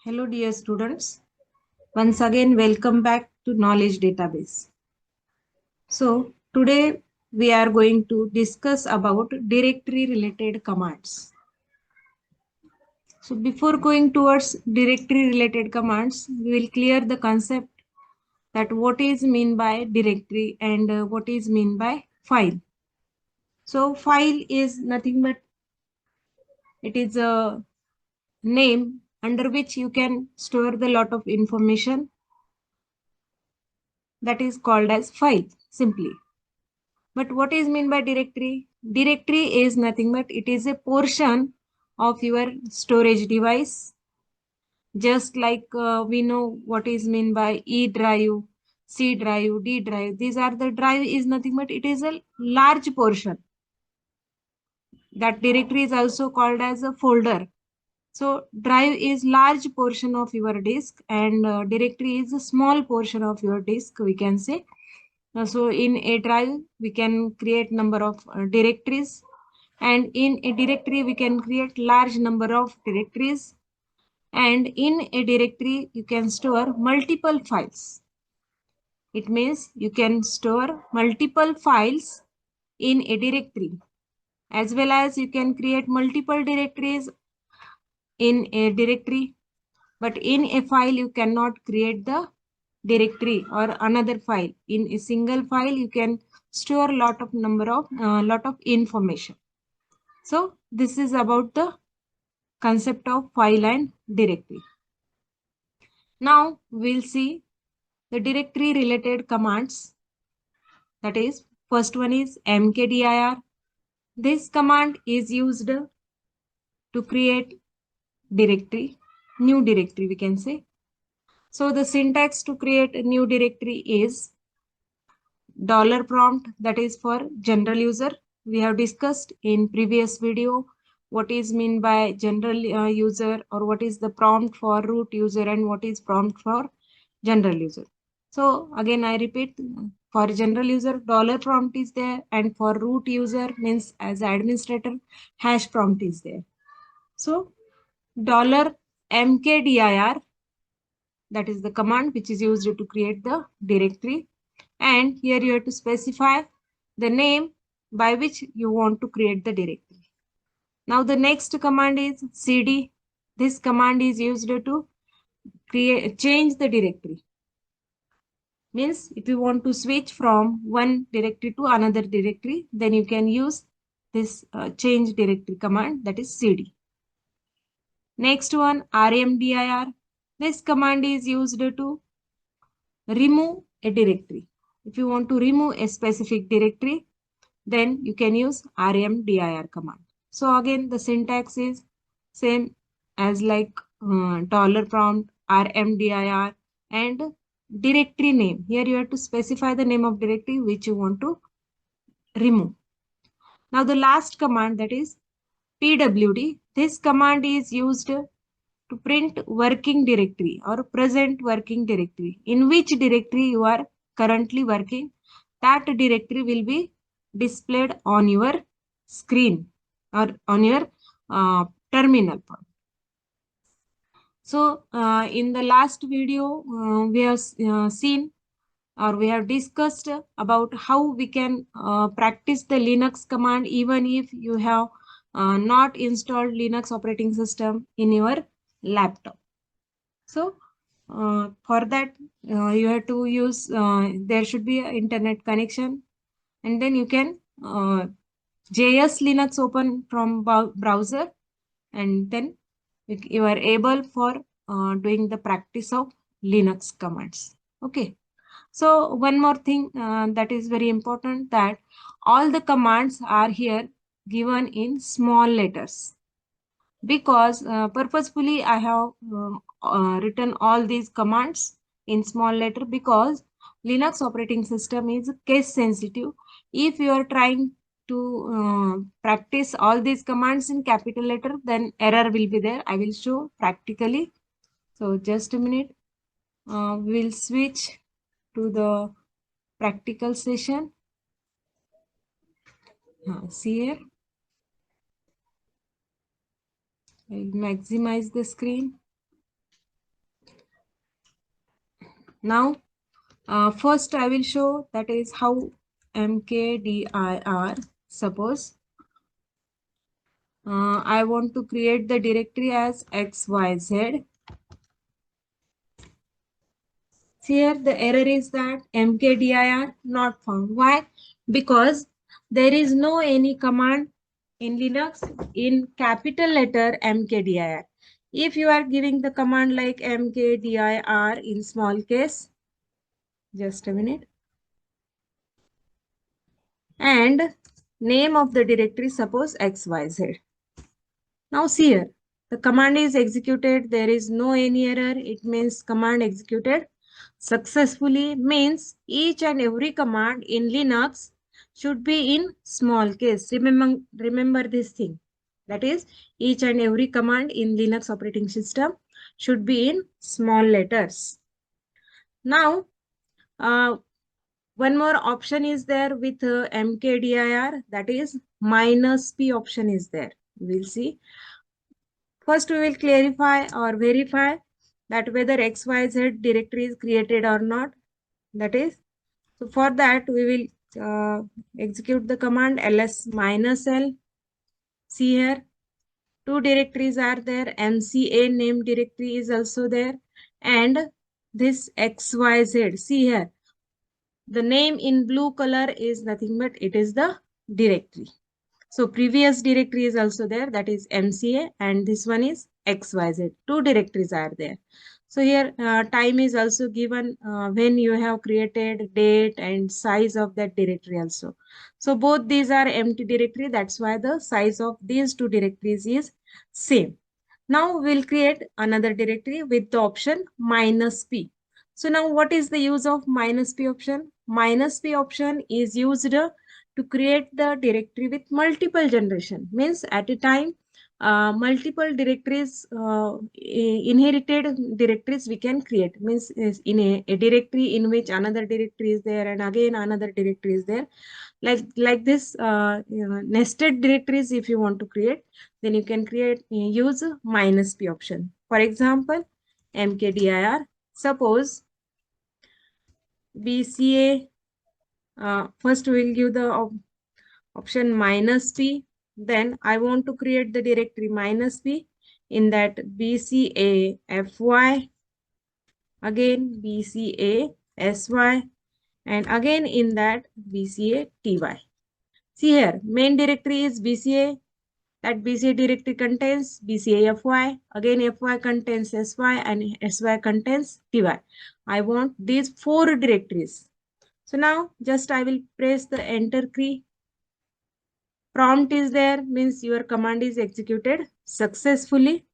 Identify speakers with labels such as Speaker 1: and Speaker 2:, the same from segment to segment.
Speaker 1: Hello dear students. Once again welcome back to Knowledge Database. So today we are going to discuss about directory related commands. So before going towards directory related commands, we will clear the concept that what is mean by directory and what is mean by file. So file is nothing but it is a name under which you can store the lot of information that is called as file simply. But what is mean by directory? Directory is nothing but it is a portion of your storage device. Just like we know what is mean by E drive, C drive, D drive. These are the drive is nothing but it is a large portion. That directory is also called as a folder. So drive is large portion of your disk and directory is a small portion of your disk, we can say. So in a drive, we can create number of directories, and in a directory, we can create large number of directories. And in a directory, you can store multiple files. It means you can store multiple files in a directory, as well as you can create multiple directories in a directory. But in a file, you cannot create the directory or another file. In a single file, you can store lot of information. So this is about the concept of file and directory. Now we'll see the directory related commands. That is, first one is mkdir. This command is used to create directory, new directory we can say. So the syntax to create a new directory is $prompt, that is for general user. We have discussed in previous video what is mean by general user, or what is the prompt for root user and what is prompt for general user. So again I repeat, for general user $prompt is there, and for root user means as administrator hash prompt is there. So $mkdir, that is the command which is used to create the directory, and here you have to specify the name by which you want to create the directory. Now the next command is cd. This command is used to change the directory. Means if you want to switch from one directory to another directory, then you can use this change directory command, that is cd. Next one, rmdir. This command is used to remove a directory. If you want to remove a specific directory, then you can use rmdir command. So again, the syntax is same as like $prompt, rmdir, and directory name. Here you have to specify the name of directory which you want to remove. Now the last command, that is pwd. This command is used to print working directory or present working directory. In which directory you are currently working, that directory will be displayed on your screen or on your terminal. So in the last video, we have seen or we have discussed about how we can practice the Linux command even if you have not installed Linux operating system in your laptop. So for that, you have to use, there should be an internet connection, and then you can JS Linux open from browser, and then you are able for doing the practice of Linux commands. Okay. So one more thing that is very important, that all the commands are here given in small letters, because purposefully I have written all these commands in small letter, because Linux operating system is case sensitive. If you are trying to practice all these commands in capital letter, then error will be there. I will show practically. So just a minute. We'll switch to the practical session. See here. I'll maximize the screen. Now first I will show that is how mkdir. Suppose I want to create the directory as xyz. Here the error is that mkdir not found. Why? Because there is no any command in Linux in capital letter mkdir. If you are giving the command like mkdir in small case, just a minute, and name of the directory suppose xyz. Now see here, the command is executed. There is no any error. It means command executed successfully, means each and every command in Linux should be in small case. Remember this thing. That is, each and every command in Linux operating system should be in small letters. Now, one more option is there with mkdir, that is -p option is there. We'll see. First, we will clarify or verify that whether XYZ directory is created or not. That is, so for that, we will execute the command ls-l. See here, two directories are there. MCA name directory is also there. And this XYZ. See here, the name in blue color is nothing but it is the directory. So previous directory is also there, that is MCA, and this one is XYZ. Two directories are there. So here time is also given when you have created, date and size of that directory also. So both these are empty directory. That's why the size of these two directories is same. Now we'll create another directory with the option -p. So now what is the use of -p option? -p option is used to create the directory with multiple generation, means at a time multiple directories, inherited directories we can create, means is in a directory in which another directory is there and again another directory is there, like this nested directories. If you want to create, then you can create use -p option. For example, mkdir, suppose bca, first we will give the option -p. Then I want to create the directory -p, in that bca fy, again bca sy, and again in that bca ty. See here, main directory is bca. That bca directory contains bca fy, again fy contains sy, and sy contains ty. I want these four directories. So now just I will press the enter key. Prompt is there, means your command is executed successfully.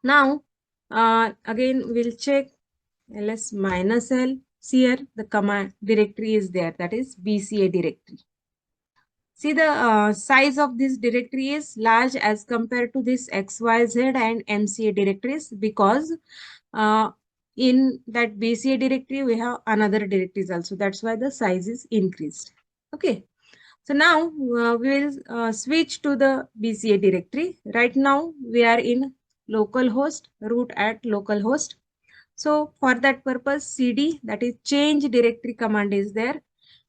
Speaker 1: Now again we'll check ls-l. See here, the command directory is there, that is bca directory. See, the size of this directory is large as compared to this xyz and mca directories, because in that bca directory we have another directories also. That's why the size is increased. Okay. So now we will switch to the BCA directory. Right now we are in localhost, root at localhost. So for that purpose, cd, that is change directory command is there.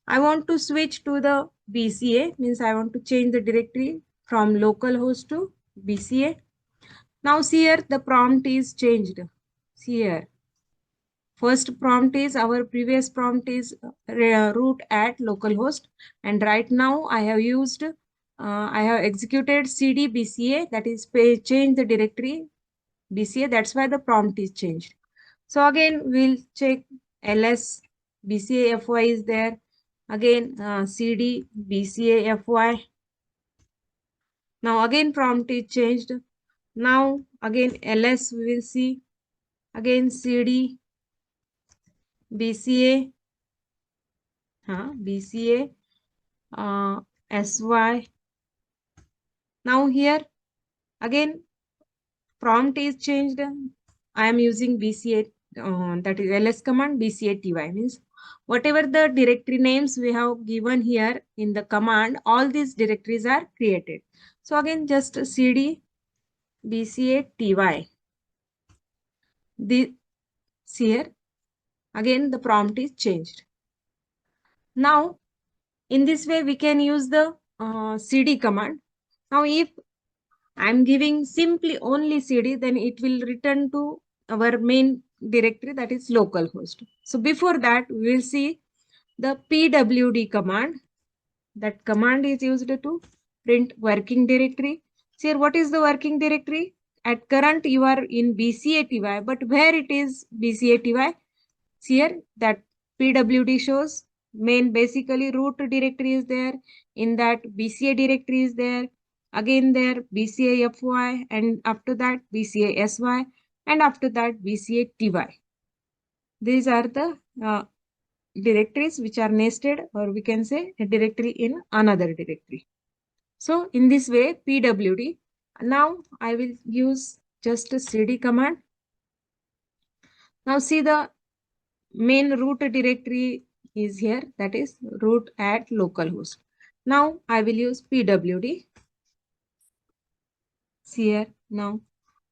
Speaker 1: I want to switch to the BCA, means I want to change the directory from localhost to BCA. Now see here, the prompt is changed. See here. First prompt is, our previous prompt is root at localhost, and right now I have used, I have executed cd bca, that is change the directory bca. That's why the prompt is changed. So again we'll check ls bca fy is there. Again cd bca fy. Now again prompt is changed. Now again ls we will see. Again cd bca, bca sy. Now here again prompt is changed. I am using bca, that is ls command bca ty, means whatever the directory names we have given here in the command, all these directories are created. So again just cd bca ty. This here Again, the prompt is changed. Now, in this way, we can use the cd command. Now, if I'm giving simply only cd, then it will return to our main directory, that is localhost. So before that, we will see the pwd command. That command is used to print working directory. So here, what is the working directory? At current, you are in bcaty, but where it is bcaty? Here, that pwd shows main, basically root directory is there. In that, bca directory is there. Again, there bcafy, and after that bcasy, and after that bcaty. These are the directories which are nested, or we can say a directory in another directory. So in this way, pwd. Now I will use just a cd command. Now see, the main root directory is here, that is root at localhost. Now I will use pwd. See here, now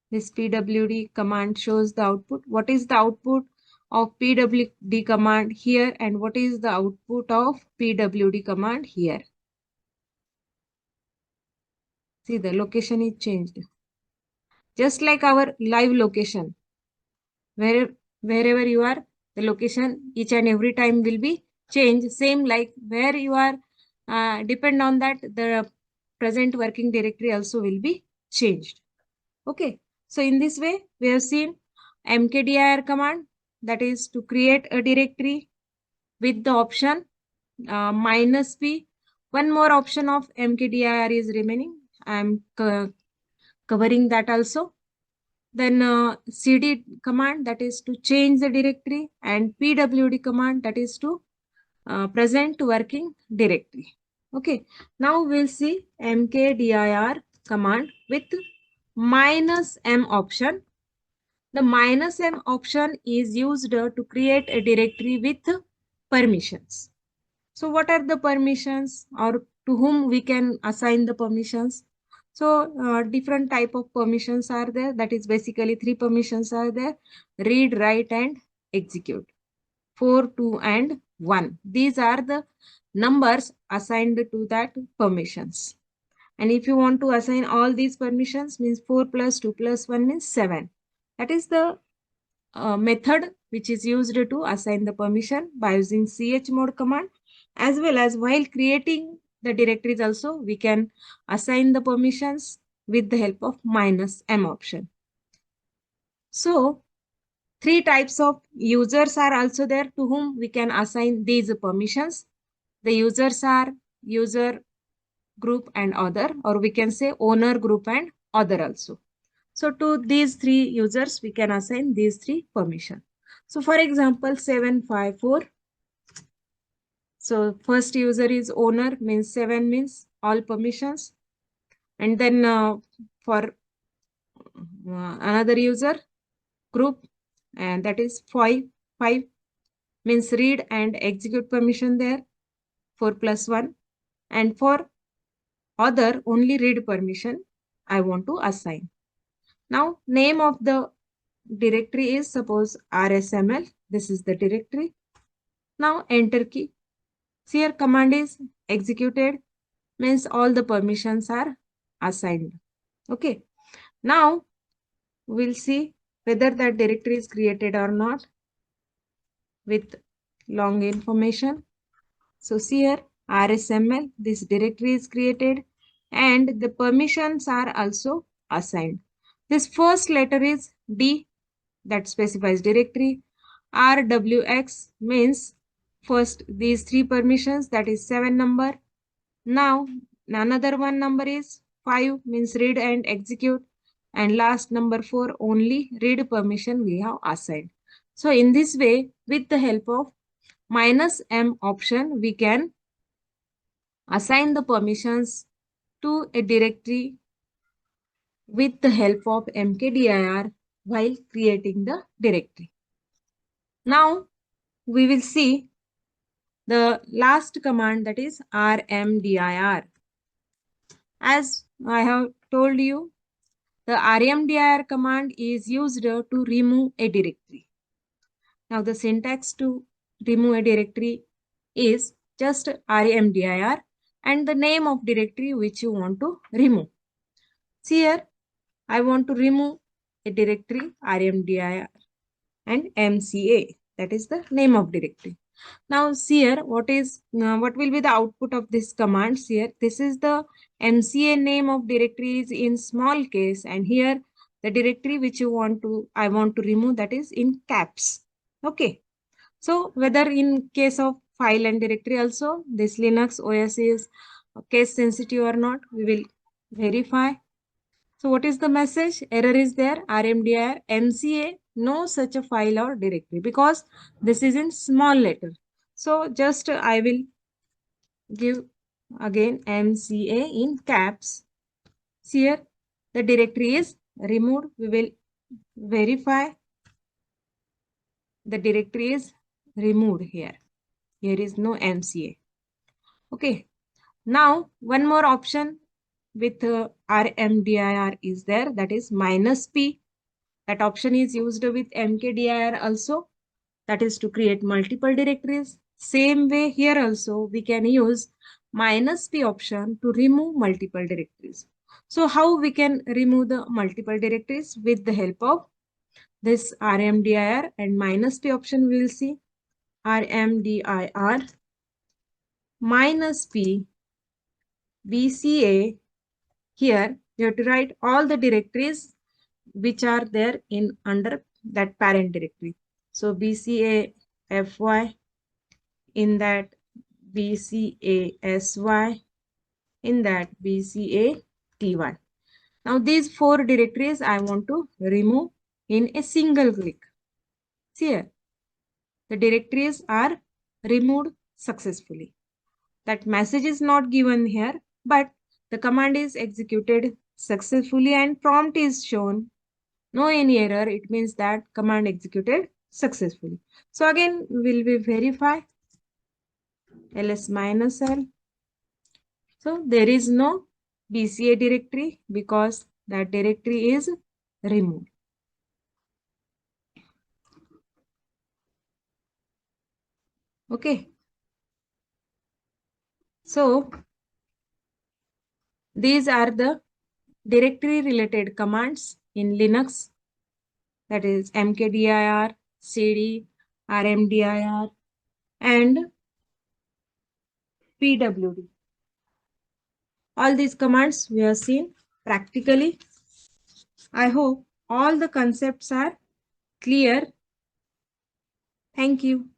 Speaker 1: this pwd command shows the output. What is the output of pwd command here, and what is the output of pwd command here? See, the location is changed. Just like our live location, wherever you are, the location each and every time will be changed. Same like where you are, depend on that, the present working directory also will be changed. Okay. So in this way, we have seen mkdir command, that is to create a directory with the option -p. One more option of mkdir is remaining. I am covering that also. Then cd command, that is to change the directory, and pwd command, that is to present working directory. Okay. Now we'll see mkdir command with -m option. The -m option is used to create a directory with permissions. So what are the permissions, or to whom we can assign the permissions? So different type of permissions are there. That is basically three permissions are there: read, write, and execute. 4, 2, and 1. These are the numbers assigned to that permissions. And if you want to assign all these permissions, means 4 plus 2 plus 1 means 7. That is the method which is used to assign the permission by using chmod command. As well as while creating the directories also, we can assign the permissions with the help of -m option. So three types of users are also there to whom we can assign these permissions. The users are user group and other, or we can say owner group and other also. So to these three users, we can assign these three permissions. So for example, 754. So first user is owner, means 7 means all permissions. And then for another user group, and that is 5 means read and execute permission there, 4 plus 1. And for other, only read permission I want to assign. Now name of the directory is suppose rsml. This is the directory. Now enter key. So here command is executed, means all the permissions are assigned. Okay. Now we'll see whether that directory is created or not with long information. So see here rsml, this directory is created and the permissions are also assigned. This first letter is D, that specifies directory. RWX means first these three permissions, that is 7 number. Now another one number is 5, means read and execute. And last number 4, only read permission we have assigned. So in this way, with the help of -m option, we can assign the permissions to a directory with the help of mkdir while creating the directory. Now we will see the last command, that is rmdir. As I have told you, the rmdir command is used to remove a directory. Now the syntax to remove a directory is just rmdir and the name of directory which you want to remove. See here, I want to remove a directory rmdir and mca. That is the name of directory. Now see here, what will be the output of this commands here? This is the MCA name of directory is in small case, and here the directory which I want to remove, that is in caps. Okay. So whether in case of file and directory also, this Linux OS is case sensitive or not, we will verify. So what is the message? Error is there, rmdir, MCA, no such a file or directory, because this is in small letter. So just I will give again MCA in caps. See here, the directory is removed. We will verify the directory is removed here. Here is no MCA. Okay. Now one more option with rmdir is there, that is -p. That option is used with mkdir also, that is to create multiple directories. Same way here also we can use -p option to remove multiple directories. So how we can remove the multiple directories? With the help of this rmdir and -p option, we will see rmdir -p bca. Here you have to write all the directories which are there in under that parent directory. So bca fy, in that bcasy, in that bcaty. Now these four directories I want to remove in a single click. See here, the directories are removed successfully. That message is not given here, but the command is executed successfully and prompt is shown. No any error. It means that command executed successfully. So again, will we verify ls-l. So there is no BCA directory because that directory is removed. Okay. So these are the directory related commands in Linux, that is mkdir, cd, rmdir and pwd. All these commands we have seen practically. I hope all the concepts are clear. Thank you.